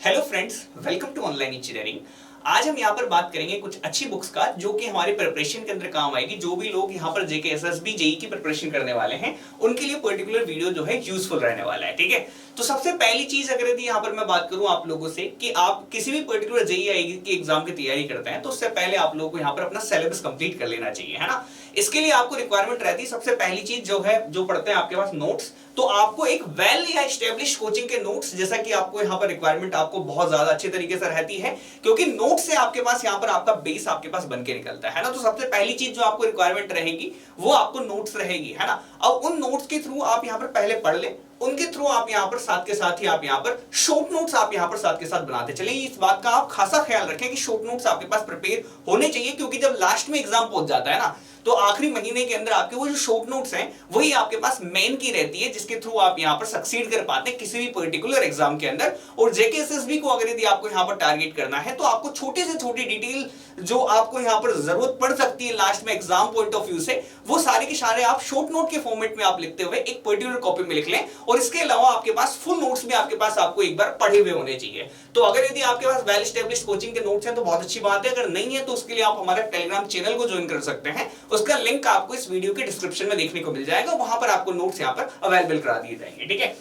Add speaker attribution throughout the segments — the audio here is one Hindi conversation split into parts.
Speaker 1: Hello friends, welcome to online engineering. आज हम यहाँ पर बात करेंगे कुछ अच्छी बुक्स का जो कि हमारे प्रिपरेशन के अंदर काम आएगी। जो भी लोग यहाँ पर जेके एसएसबी जेई की प्रिपरेशन करने वाले हैं उनके लिए पर्टिकुलर वीडियो जो है यूजफुल रहने वाला है। ठीक है, तो सबसे पहली चीज अगर यदि यहाँ पर मैं बात करूं आप लोगों से कि आप किसी भी पर्टिकुलर जेई आईआईटी की एग्जाम की तैयारी करते हैं तो उससे पहले आप लोगों को यहाँ पर अपना सिलेबस कंप्लीट कर लेना चाहिए, है ना। इसके लिए आपको रिक्वायरमेंट रहती है, सबसे पहली चीज जो है जो पढ़ते हैं आपके पास नोट्स, तो आपको एक वेल या एस्टेब्लिश कोचिंग के नोट्स, जैसा कि आपको यहाँ पर रिक्वायरमेंट आपको बहुत ज्यादा अच्छे तरीके से रहती है क्योंकि नोट्स से आपके पास यहाँ पर आपका बेस आपके पास बन के निकलता है ना। तो सबसे पहली चीज जो आपको रिक्वायरमेंट रहेगी वो आपको नोट्स रहेगी, है ना। अब उन नोट्स के थ्रू आप यहाँ पर पहले पढ़ ले, उनके थ्रू आप यहाँ पर साथ के साथ ही आप यहाँ पर शॉर्ट नोट्स आप यहाँ पर साथ के साथ बनाते चले। इस बात का आप खासा ख्याल रखें कि शॉर्ट नोट्स आपके पास प्रिपेयर होने चाहिए क्योंकि जब लास्ट में एग्जाम पहुंच जाता है ना तो आखिरी महीने के अंदर आपके वो जो शॉर्ट नोट्स हैं वही आपके पास मेन की रहती है जिसके थ्रू आप यहाँ पर सक्सीड कर पाते हैं किसी भी पर्टिकुलर एग्जाम के अंदर। और जेके एसएसबी को अगर यदि आपको यहाँ पर टारगेट करना है तो आपको छोटी से छोटी डिटेल जो आपको यहाँ पर जरूरत पड़ सकती है लास्ट में एग्जाम पॉइंट ऑफ व्यू से, वो सारे के सारे आप शॉर्ट नोट के फॉर्मेट में आप लिखते हुए एक पर्टिकुलर कॉपी में लिख लें। और इसके अलावा आपके पास फुल नोट्स भी आपके पास आपको एक बार पढ़े हुए होने चाहिए। तो अगर यदि आपके पास वेल एस्टेब्लिश्ड कोचिंग के नोट्स हैं तो बहुत अच्छी बात है, अगर नहीं है तो उसके लिए आप हमारे टेलीग्राम चैनल को ज्वाइन कर सकते हैं। उसका लिंक आपको इस वीडियो के डिस्क्रिप्शन में देखने को मिल जाएगा, वहां पर आपको नोट्स यहाँ पर अवेलेबल करा दिए जाएंगे। ठीक है,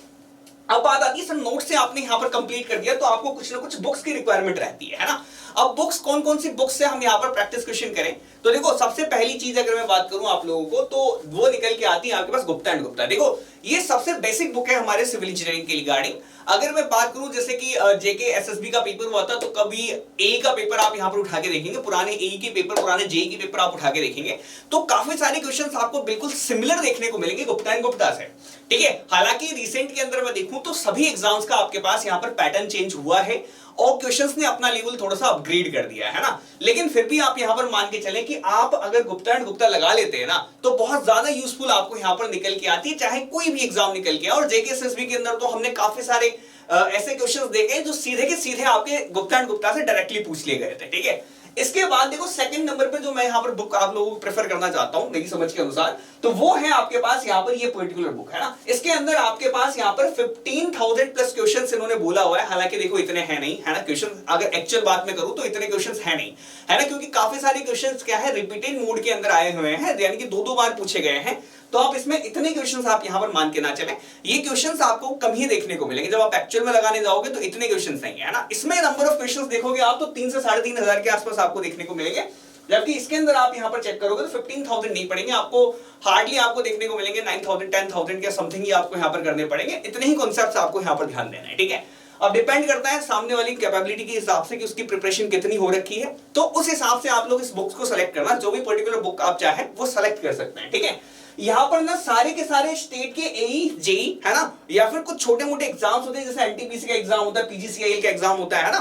Speaker 1: अब बात आती है सर नोट से आपने यहाँ पर कंप्लीट कर दिया तो आपको कुछ ना कुछ बुक्स की रिक्वायरमेंट रहती है ना। अब बुक्स कौन कौन सी बुक्स से हम यहाँ पर प्रैक्टिस क्वेश्चन करें, तो देखो सबसे पहली चीज अगर मैं बात करूं आप लोगों को तो वो निकल के आती है आपके पास गुप्ता एंड गुप्ता। देखो ये सबसे बेसिक बुक है हमारे सिविल इंजीनियरिंग के रिगार्डिंग। अगर मैं बात करूं जैसे कि जेके एसएसबी का पेपर हुआ था तो कभी ए का पेपर आप यहाँ पर उठा के देखेंगे, पुराने ए के पेपर, पुराने जेई के पेपर आप उठा के देखेंगे तो काफी सारे क्वेश्चंस आपको बिल्कुल सिमिलर देखने को मिलेंगे गुप्ता एंड गुप्ता से। ठीक है, हालांकि रिसेंट के अंदर मैं देखूं तो सभी एग्जाम्स का आपके पास यहाँ पर पैटर्न चेंज हुआ है और क्वेश्चंस ने अपना लेवल थोड़ा सा अपग्रेड कर दिया है ना। लेकिन फिर भी आप यहां पर मान के चलें कि आप अगर गुप्ता एंड गुप्ता लगा लेते हैं ना तो बहुत ज्यादा यूजफुल आपको यहां पर निकल के आती है, चाहे कोई भी एग्जाम निकल के। और जेके एसएसबी के अंदर तो हमने काफी सारे ऐसे क्वेश्चंस देखे जो सीधे के सीधे आपके गुप्ता एंड गुप्ता से डायरेक्टली पूछ लिए गए थे। ठीक है, इसके बाद देखो सेकंड नंबर पे जो मैं यहाँ पर बुक आप लोगों को प्रेफर करना चाहता हूं मेरी समझ के अनुसार तो वो है आपके पास यहाँ पर ये पर्टिकुलर बुक, है ना। इसके अंदर आपके पास यहाँ पर 15,000 प्लस क्वेश्चंस इन्होंने बोला हुआ है। हालांकि देखो इतने हैं नहीं, है ना, क्वेश्चन अगर एक्चुअल बात में करूं तो इतने क्वेश्चंस है नहीं, है ना, क्योंकि काफी सारे क्वेश्चंस क्या है रिपीटेड मोड के अंदर आए हुए हैं, यानी कि दो बार पूछे गए हैं। तो आप इसमें इतने क्वेश्चंस आप यहां पर मान के ना चलें, ये क्वेश्चंस आपको कम ही देखने को मिलेंगे। जब आप एक्चुअल में लगाने जाओगे तो इतने क्वेश्चंस नहीं है ना। इसमें नंबर ऑफ क्वेश्चंस देखोगे आप तो 3 से 3,500 के आसपास आपको देखने को मिलेंगे, जबकि इसके अंदर आप यहां पर चेक करोगे तो 15,000 नहीं पड़ेंगे आपको, हार्डली आपको देखने को मिलेंगे 9,000 10,000 के समथिंग ही आपको यहां पर करने पड़ेंगे। इतने ही कॉन्सेप्ट्स आपको यहां पर ध्यान देना है। ठीक है, अब डिपेंड करता है सामने वाली कैपेबिलिटी के हिसाब से कि उसकी प्रिपरेशन कितनी हो रखी है, तो उस हिसाब से आप लोग इस बुक्स को सेलेक्ट करना, जो भी पर्टिकुलर बुक आप चाहें वो सेलेक्ट कर सकते हैं। ठीक है, यहां पर ना सारे के सारे स्टेट के एई जेई, है ना, या फिर कुछ छोटे मोटे एग्जाम्स होते हैं जैसे एनटीपीसी का एग्जाम होता है, पीजीसीआईएल का एग्जाम होता है ना,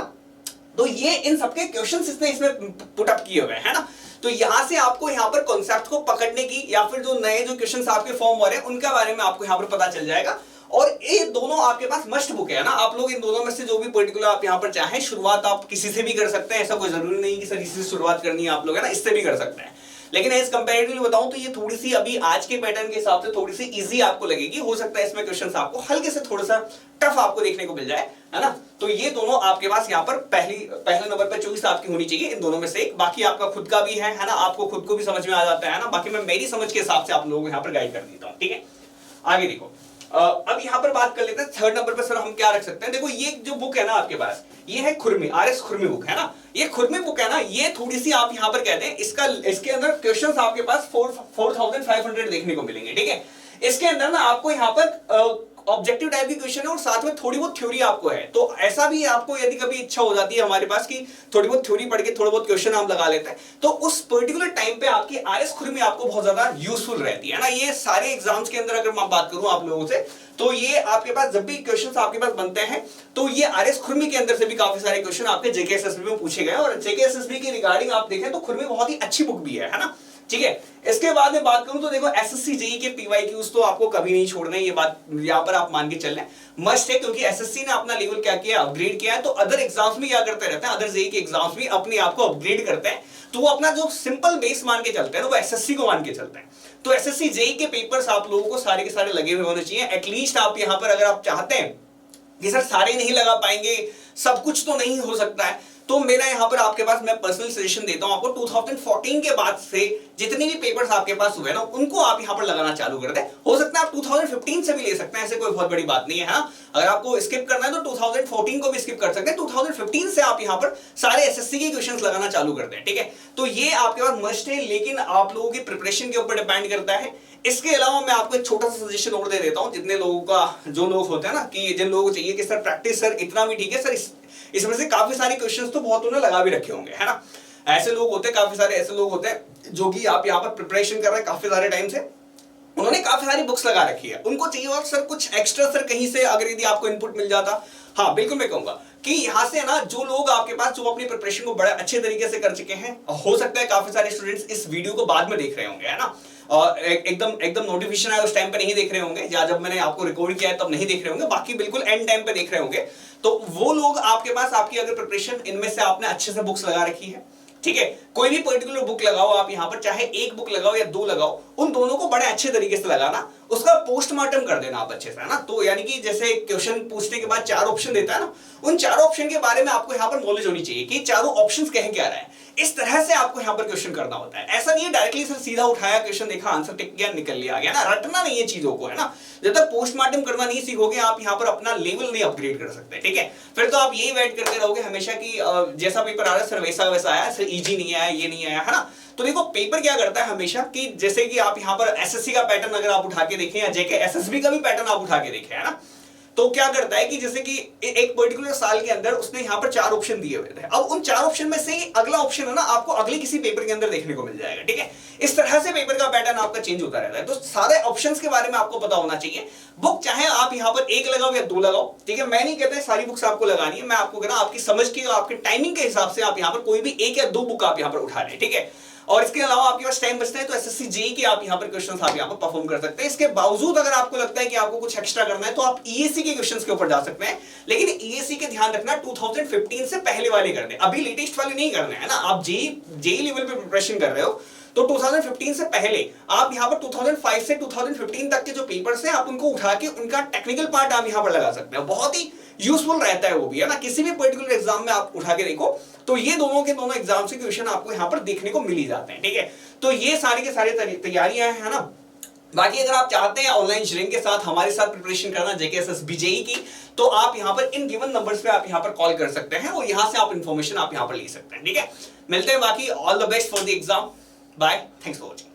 Speaker 1: तो ये इन सबके क्वेश्चंस इसमें पुट अप किए हुए हैं ना। तो यहां से आपको यहां पर कॉन्सेप्ट को पकड़ने की या फिर जो नए जो क्वेश्चंस आपके फॉर्म हो रहे हैं उनके बारे में आपको यहां पर पता चल जाएगा। और ये दोनों आपके पास मस्ट बुक है ना, आप लोग इन दोनों में से जो भी पर्टिकुलर आप यहां पर चाहें, शुरुआत आप किसी से भी कर सकते हैं, ऐसा कोई जरूरी नहीं कि सर इससे शुरुआत करनी है आप लोग, है ना, इससे भी कर सकते हैं। लेकिन एज कंपैरेटिवली बताऊं तो ये थोड़ी सी अभी आज के पैटर्न के हिसाब से थोड़ी सी इजी आपको लगेगी। हो सकता है इसमें क्वेश्चंस आपको हल्के से थोड़ा सा टफ आपको देखने को मिल जाए, है ना। तो ये दोनों आपके पास यहाँ पर पहले नंबर पर चॉइस आपकी होनी चाहिए इन दोनों में से एक। बाकी आपका खुद का भी है ना, आपको खुद को भी समझ में आ जाता है ना। बाकी मैं मेरी समझ के हिसाब से आप लोगों को यहाँ पर गाइड कर देता हूँ। ठीक है, आगे देखो, अब यहां पर बात कर लेते हैं थर्ड नंबर पे सर हम क्या रख सकते हैं। देखो ये जो बुक है ना आपके पास, ये है खुरमी, आरएस खुरमी बुक, है ना। ये खुरमी बुक है ना, ये थोड़ी सी आप यहां पर कहते हैं इसके अंदर क्वेश्चंस आपके पास 4,500 देखने को मिलेंगे। ठीक है, इसके अंदर ना आपको यहां पर ऑब्जेक्टिव टाइप की क्वेश्चन है और साथ में थोड़ी बहुत थ्योरी आपको है। तो ऐसा भी आपको यदि कभी इच्छा हो जाती है हमारे पास कि थोड़ी बहुत थ्योरी पढ़ के थोड़ा बहुत क्वेश्चन हम लगा लेते हैं, तो उस पर्टिकुलर टाइम पे आपकी आरएस खुरमी आपको बहुत ज्यादा यूजफुल रहती है ना। ये सारे एग्जाम्स के अंदर अगर मैं बात करूं आप लोगों से तो ये आपके पास जब भी क्वेश्चंस आपके पास बनते हैं तो ये आरएस खुरमी के अंदर से भी काफी सारे क्वेश्चन आपके जेके एसएसबी में पूछे गए। और जेके एसएसबी की रिगार्डिंग आप देखें तो खुरमी बहुत ही अच्छी बुक भी है ना। ठीक है, इसके बाद में बात करूं तो देखो एसएससी जेई के पीवाईक्यूज तो आपको कभी नहीं छोड़ना, ये बात यहां पर आप मान के चल रहे हैं मस्ट है, क्योंकि एसएससी ने अपना लेवल क्या किया, अपग्रेड किया है। तो अदर एग्जाम्स भी क्या करते रहते हैं, अदर जेई के एग्जाम्स भी अपने आप को अपग्रेड करते हैं, तो वो अपना जो सिंपल बेस मान के चलते हैं ना वो एसएससी को मान के चलते हैं। तो एसएससी जेई के पेपर्स आप लोगों को सारे के सारे लगे हुए होने चाहिए। एटलीस्ट आप यहां पर अगर आप चाहते हैं कि सर सारे नहीं लगा पाएंगे, सब कुछ तो नहीं हो सकता है। तो मेरा यहाँ पर आपके पास मैं पर्सनल सजेशन देता हूं आपको 2014 के बाद से जितने भी पेपर्स आपके पास हुए ना उनको आप यहाँ पर लगाना चालू कर दें। हो सकता है आप 2015 से भी ले सकते हैं, ऐसे कोई बहुत बड़ी बात नहीं है। हाँ, अगर आपको स्किप करना है तो 2014 को भी स्किप कर सकते हैं। 2015 से आप यहाँ पर सारे एसएससी के क्वेश्चंस लगाना चालू कर दें, ठीक है। तो ये आपके पास मस्ट है, लेकिन आप लोगों की प्रिपरेशन के ऊपर डिपेंड करता है। इसके अलावा मैं आपको एक छोटा सा सजेशन और दे देता हूं, जितने लोगों का जो लोग होते हैं ना कि जिन लोगों को चाहिए कि सर प्रैक्टिस सर इतना भी ठीक है सर, इसमें से काफी सारे क्वेश्चंस तो बहुत उन्होंने लगा भी रखे होंगे, है ना। ऐसे लोग होते हैं, काफी सारे ऐसे लोग होते हैं जो कि आप यहाँ पर प्रिपरेशन कर रहे हैं काफी सारे टाइम से, उन्होंने काफी सारी बुक्स लगा रखी है, उनको चाहिए और सर कुछ एक्स्ट्रा सर कहीं से अगर यदि आपको इनपुट मिल जाता। हाँ बिल्कुल, मैं कहूंगा कि यहाँ से ना जो लोग आपके पास जो अपनी प्रिपरेशन को बड़े अच्छे तरीके से कर चुके हैं, हो सकता है काफी सारे स्टूडेंट्स इस वीडियो को बाद में देख रहे होंगे, है ना, और एकदम नोटिफिकेशन आया उस टाइम पे नहीं देख रहे होंगे, या जब मैंने आपको रिकॉर्ड किया है तब नहीं देख रहे होंगे, बाकी बिल्कुल एंड टाइम पे देख रहे होंगे। तो वो लोग आपके पास आपकी अगर प्रिपरेशन इनमें से आपने अच्छे से बुक्स लगा रखी है, ठीक है, कोई भी पर्टिकुलर बुक लगाओ आप यहाँ पर, चाहे एक बुक लगाओ या दो लगाओ, उन दोनों को बड़े अच्छे तरीके से लगाना, उसका पोस्टमार्टम कर देना आप अच्छे से, है ना। तो यानी कि जैसे क्वेश्चन पूछने के बाद 4 ऑप्शन देता है ना, उन 4 ऑप्शन के बारे में आपको यहाँ पर नॉलेज होनी चाहिए कि चारों ऑप्शंस कह क्या रहा है। इस तरह से आपको यहाँ पर क्वेश्चन करना होता है। ऐसा नहीं है डायरेक्टली सर सीधा उठाया क्वेश्चन देखा आंसर टिक गया निकल लिया आ गया ना, रटना नहीं है चीजों को, है ना। जब तक पोस्टमार्टम करना नहीं सीखोगे आप यहाँ पर अपना लेवल नहीं अपग्रेड कर सकते, ठीक है। फिर तो आप यही वेट करते रहोगे हमेशा कि जैसा पेपर आ रहा है सर वैसा वैसा आया, सर इजी नहीं आया, ये नहीं आया, है ना। तो देखो पेपर क्या करता है हमेशा कि जैसे कि आप यहाँ पर एसएससी का पैटर्न अगर आप उठा के देखें या जेके एसएसबी का भी पैटर्न आप उठा के देखें, है ना, तो क्या करता है कि जैसे कि एक पर्टिकुलर साल के अंदर उसने यहाँ पर 4 ऑप्शन दिए हुए थे। अब उन 4 ऑप्शन में से अगला ऑप्शन है ना आपको अगले किसी पेपर के अंदर देखने को मिल जाएगा, ठीक है। इस तरह से पेपर का पैटर्न आपका चेंज होता रहता है। तो सारे ऑप्शंस के बारे में आपको पता होना चाहिए। बुक चाहे आप यहाँ पर 1 लगाओ या 2 लगाओ, ठीक है, मैं नहीं कहता सारी बुक्स आपको लगानी है, मैं आपको कहना आपकी समझ की आपके टाइमिंग के हिसाब से आप यहाँ पर कोई भी 1 या 2 बुक आप यहाँ पर उठा लें, ठीक है। और इसके अलावा आपके पास टाइम बचता है तो एसएससी जेईई के आप यहाँ पर क्वेश्चंस आप यहाँ पर परफॉर्म कर सकते हैं। इसके बावजूद अगर आपको लगता है कि आपको कुछ एक्स्ट्रा करना है तो आप ईएससी के क्वेश्चंस के ऊपर जा सकते हैं, लेकिन ईएससी के ध्यान रखना 2015 से पहले वाले करने, अभी लेटेस्ट वाले नहीं करने, है ना। आप जेईई लेवल पे प्रिपरेशन कर रहे हो तो 2015 से पहले आप यहाँ पर 2005 से 2015 तक के जो पेपर्स हैं आप उनको उठा के उनका टेक्निकल पार्ट आप यहाँ पर लगा सकते हैं। बहुत ही यूजफुल रहता है वो भी, है ना। किसी भी पर्टिकुलर एग्जाम में आप उठा के देखो तो ये दोनों के दोनों एग्जाम से क्वेश्चन आपको यहाँ पर देखने को मिल ही जाते हैं, ठीक है। तो ये सारी के सारी तैयारियां हैं, है ना। बाकी अगर आप चाहते हैं ऑनलाइन शेयरिंग के साथ हमारे साथ प्रिपरेशन करना जेकेएसएसबी जेईई की, तो आप यहाँ पर इन गिवन नंबर्स पे आप यहाँ पर कॉल कर सकते हैं और यहाँ से आप इंफॉर्मेशन आप यहाँ पर ले सकते हैं, ठीक है। मिलते हैं, बाकी all the best for the exam, bye, thanks for watching.